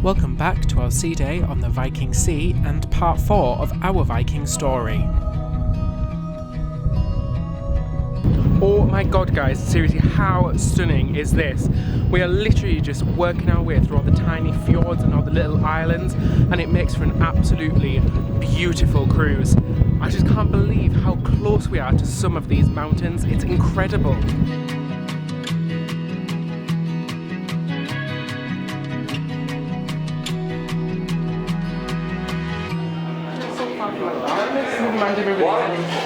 Welcome back to our sea day on the Viking Sea and part 4 of our Viking story. Oh my god guys, seriously, how stunning is this? We are literally just working our way through all the tiny fjords and all the little islands, and it makes for an absolutely beautiful cruise. I just can't believe how close we are to some of these mountains. It's incredible.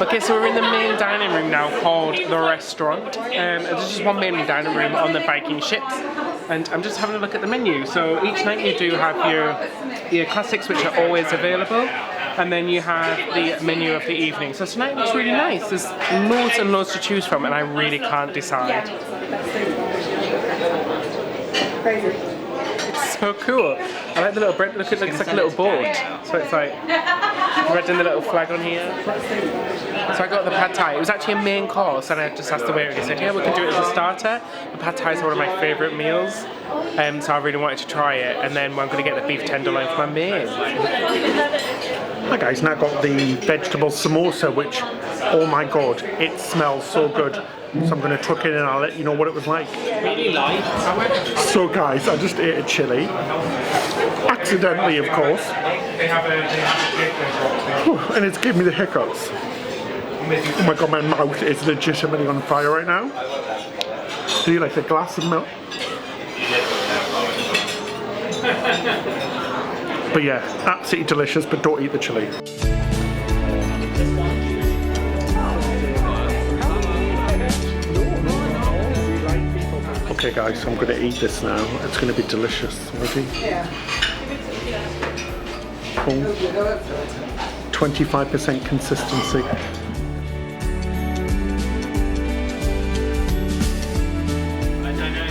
Okay, so we're in the main dining room now called the restaurant. There's just one main dining room on the Viking ships, and I'm just having a look at the menu. So each night you do have your classics, which are always available, and then you have the menu of the evening. So tonight looks really nice. There's loads and loads to choose from, and I really can't decide. Crazy. It's so cool. I like the little bread. Look, it looks like a little boat. So it's like red and the little flag on here. So I got the pad thai. It was actually a main course, and I just asked the waiter. He said, "Yeah, we can do it as a starter." The pad thai is one of my favourite meals, so I really wanted to try it. And then I'm going to get the beef tenderloin for my main. Hi guys, now got the vegetable samosa, which, oh my god, it smells so good. So I'm going to truck in and I'll let you know what it was like. Really light. So guys, I just ate a chili. Accidentally, of course. And it's giving me the hiccups. Oh my god, my mouth is legitimately on fire right now. Do you like a glass of milk? But yeah, absolutely delicious, but don't eat the chili. Okay guys, so I'm going to eat this now. It's going to be delicious. Ready? Yeah. 25% consistency.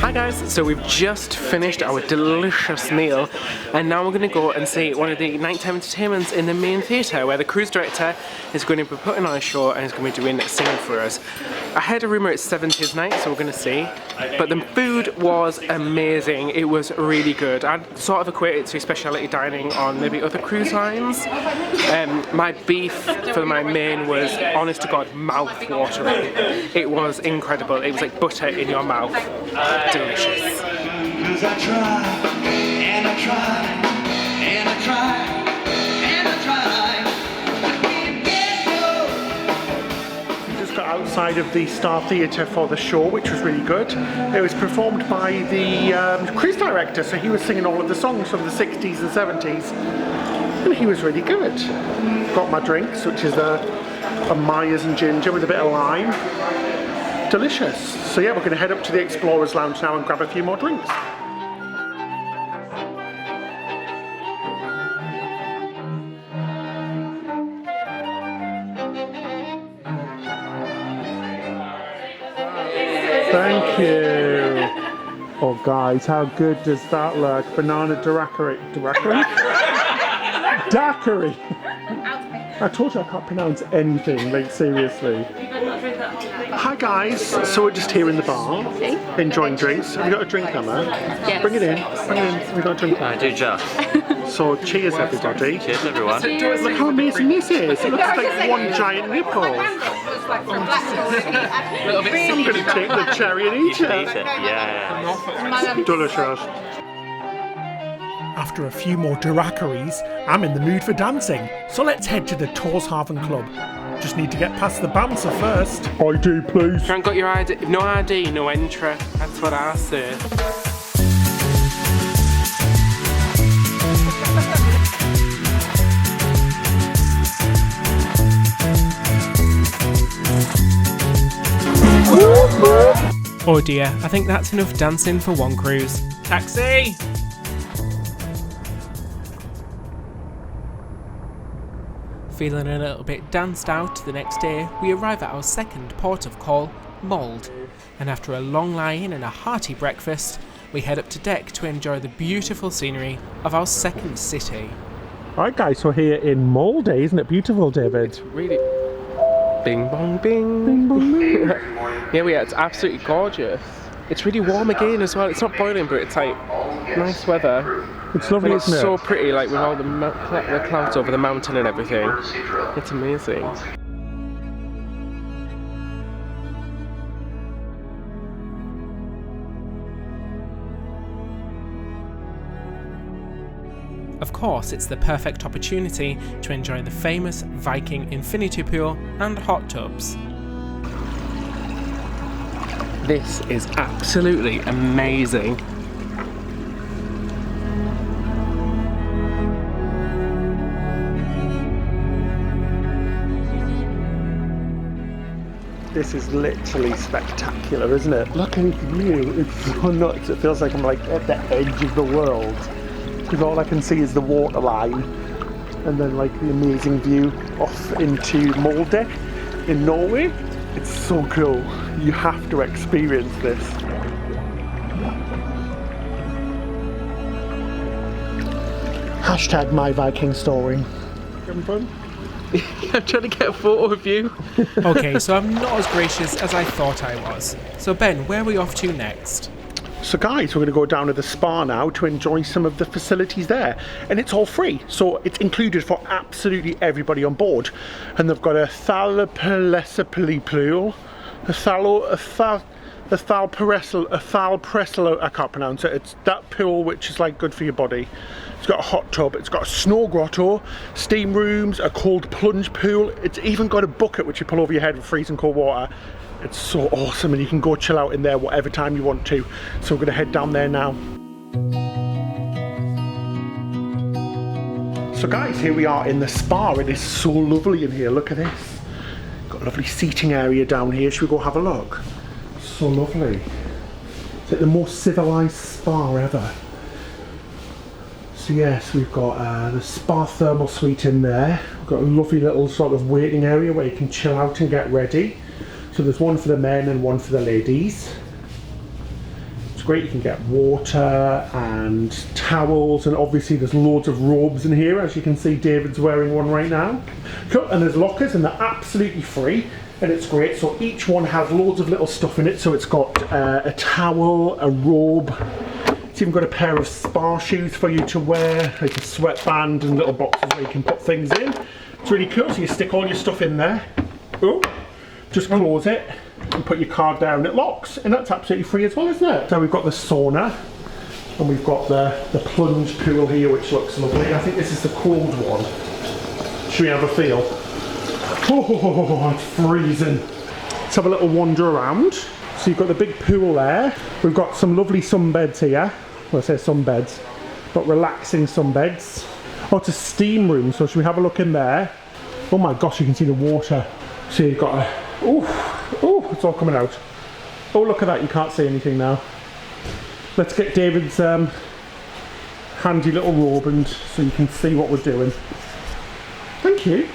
Hi guys, so we've just finished our delicious meal, and now we're going to go and see one of the nighttime entertainments in the main theatre, where the cruise director is going to be putting on a show and is going to be doing singing for us. I heard a rumour it's 70s night, so we're going to see. But the food was amazing. It was really good. I'd sort of equate it to speciality dining on maybe other cruise lines. My beef for my main was, honest to God, mouth-watering. It was incredible. It was like butter in your mouth. Delicious. Cause I try, and I try, and I try, and I try. We just got outside of the Star Theatre for the show, which was really good. It was performed by the cruise director, so he was singing all of the songs from the 60s and 70s, and he was really good. Got my drinks, which is a Myers and ginger with a bit of lime. Delicious. So yeah, we're going to head up to the Explorers Lounge now and grab a few more drinks. Thank you. Oh guys, how good does that look? Banana daiquiri. Daiquiri. I told you I can't pronounce anything, like seriously. Hi guys, so we're just here in the bar, enjoying drinks. Have you got a drink, Emma? Yes. Bring it in. Have you got a drink? I do just. So cheers everybody. Cheers everyone. Look how amazing this is. It looks like one giant nipple. I'm going to take the cherry and eat it. Yeah. Delicious. After a few more daiquiris, I'm in the mood for dancing, so let's head to the Torshaven Club. Just need to get past the bouncer first. ID, please. If you haven't got your ID, no ID, no entry. That's what I say. Oh dear, I think that's enough dancing for one cruise. Taxi! Feeling a little bit danced out the next day, we arrive at our second port of call, Molde, and after a long lie-in and a hearty breakfast, we head up to deck to enjoy the beautiful scenery of our second city. Alright guys, we're here in Molde, isn't it beautiful, David? It's really... Bing bong bing! Bing bong bing! Yeah, it's absolutely gorgeous. It's really warm again as well. It's not boiling, but it's like Nice weather. It's lovely, And it's isn't it? so pretty, like with all the clouds over the mountain and everything. It's amazing. Of course, it's the perfect opportunity to enjoy the famous Viking infinity pool and hot tubs. This is absolutely amazing. This is literally spectacular, isn't it? Look at the view, it's so nuts. It feels like I'm like at the edge of the world. Because all I can see is the water line and then like the amazing view off into Molde in Norway. It's so cool. You have to experience this. Hashtag my Viking story. Having fun? I'm trying to get a photo of you. Okay, so I'm not as gracious as I thought I was. So Ben, where are we off to next? So guys, we're going to go down to the spa now to enjoy some of the facilities there, and it's all free, so it's included for absolutely everybody on board. And they've got a thalpalesapali pool, a thalpresel, I can't pronounce it. It's that pool which is like good for your body. It's got a hot tub, it's got a snow grotto, steam rooms, a cold plunge pool. It's even got a bucket which you pull over your head with freezing cold water. It's so awesome, and you can go chill out in there whatever time you want to. So we're going to head down there now. So guys, here we are in the spa. It is so lovely in here. Look at this. Got a lovely seating area down here. Should we go have a look? So lovely. It's like the most civilized spa ever. So yes, we've got the spa thermal suite in there. We've got a lovely little sort of waiting area where you can chill out and get ready. So there's one for the men and one for the ladies. It's great, you can get water and towels, and obviously there's loads of robes in here. As you can see, David's wearing one right now. Cool, and there's lockers, and they're absolutely free, and it's great. So each one has loads of little stuff in it. So it's got a towel, a robe. It's even got a pair of spa shoes for you to wear, like a sweatband and little boxes where you can put things in. It's really cool, so you stick all your stuff in there. Oh. Just close it and put your card down, it locks, and that's absolutely free as well, isn't it? So we've got the sauna, and we've got the plunge pool here, which looks lovely. I think this is the cold one. Should we have a feel? Oh, it's freezing. Let's have a little wander around. So you've got the big pool there. We've got some lovely sunbeds here. Well, I say sunbeds, but relaxing sunbeds. Oh, it's a steam room, so should we have a look in there? Oh my gosh, you can see the water. So you've got a... Oh, it's all coming out. Oh, look at that, you can't see anything now. Let's get David's handy little robe, and so you can see what we're doing. Thank you.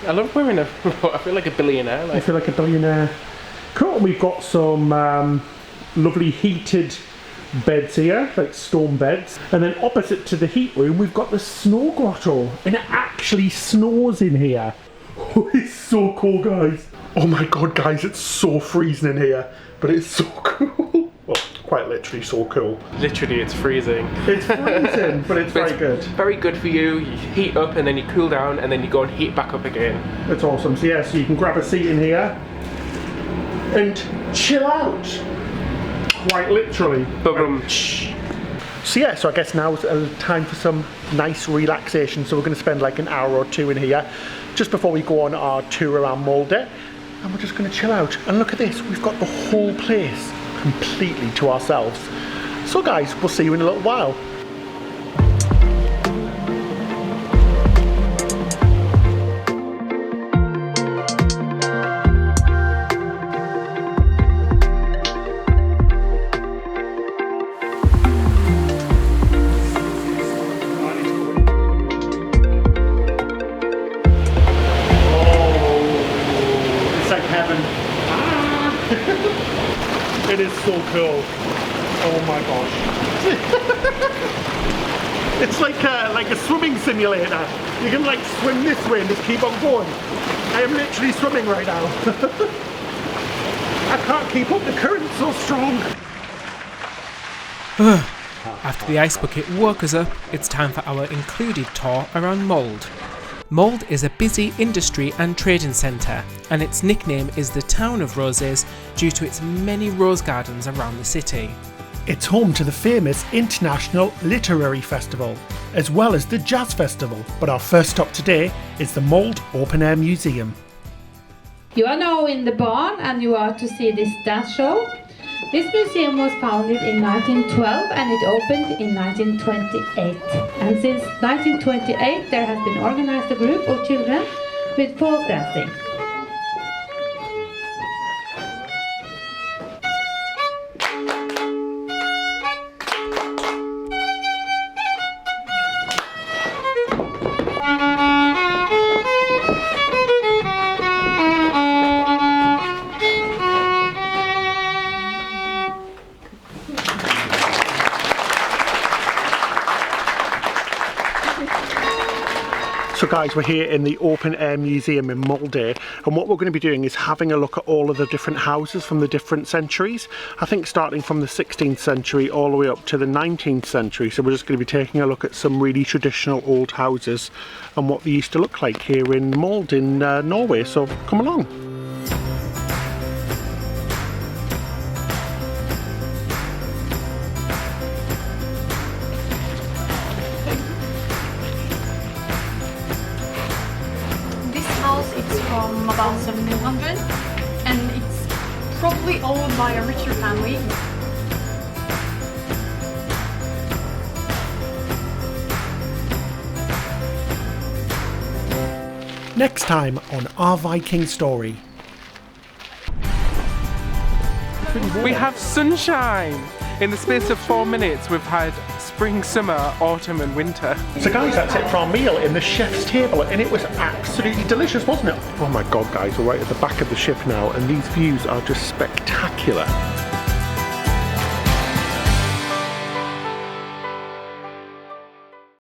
I love wearing a... I feel like a billionaire. I feel like a billionaire. Cool, we've got some lovely heated beds here, like stone beds. And then opposite to the heat room, we've got the snow grotto, and it actually snows in here. Oh, it's so cool, guys. Oh my god, guys, it's so freezing in here, but it's so cool. Well, quite literally so cool. Literally, it's freezing. It's freezing, but it's very good. Very good for you. You heat up and then you cool down and then you go and heat back up again. It's awesome. So yeah, so you can grab a seat in here and chill out. Quite literally. Boom. So yeah, so I guess now is time for some nice relaxation. So we're going to spend like an hour or two in here just before we go on our tour around Molde, and we're just going to chill out. And look at this, we've got the whole place completely to ourselves. So guys, we'll see you in a little while. It is so cool. Oh my gosh. It's like a swimming simulator. You can like swim this way and just keep on going. I am literally swimming right now. I can't keep up, the current's so strong. After the ice bucket woke us up, it's time for our included tour around Molde. Molde is a busy industry and trading centre, and its nickname is the Town of Roses due to its many rose gardens around the city. It's home to the famous International Literary Festival, as well as the Jazz Festival. But our first stop today is the Molde Open Air Museum. You are now in the barn and you are to see this dance show. This museum was founded in 1912 and it opened in 1928. And since 1928 there has been organized a group of children with folk dancing. So guys, we're here in the Open Air Museum in Molde, and what we're going to be doing is having a look at all of the different houses from the different centuries. I think starting from the 16th century all the way up to the 19th century. So we're just going to be taking a look at some really traditional old houses and what they used to look like here in Molde in Norway. So come along. It's from about 1700 and it's probably owned by a richer family. Next time on Our Viking Story. We have sunshine! In the space of 4 minutes we've had spring, summer, autumn and winter. So guys, that's it for our meal in the chef's table, and it was absolutely delicious, wasn't it? Oh my god guys, we're right at the back of the ship now and these views are just spectacular.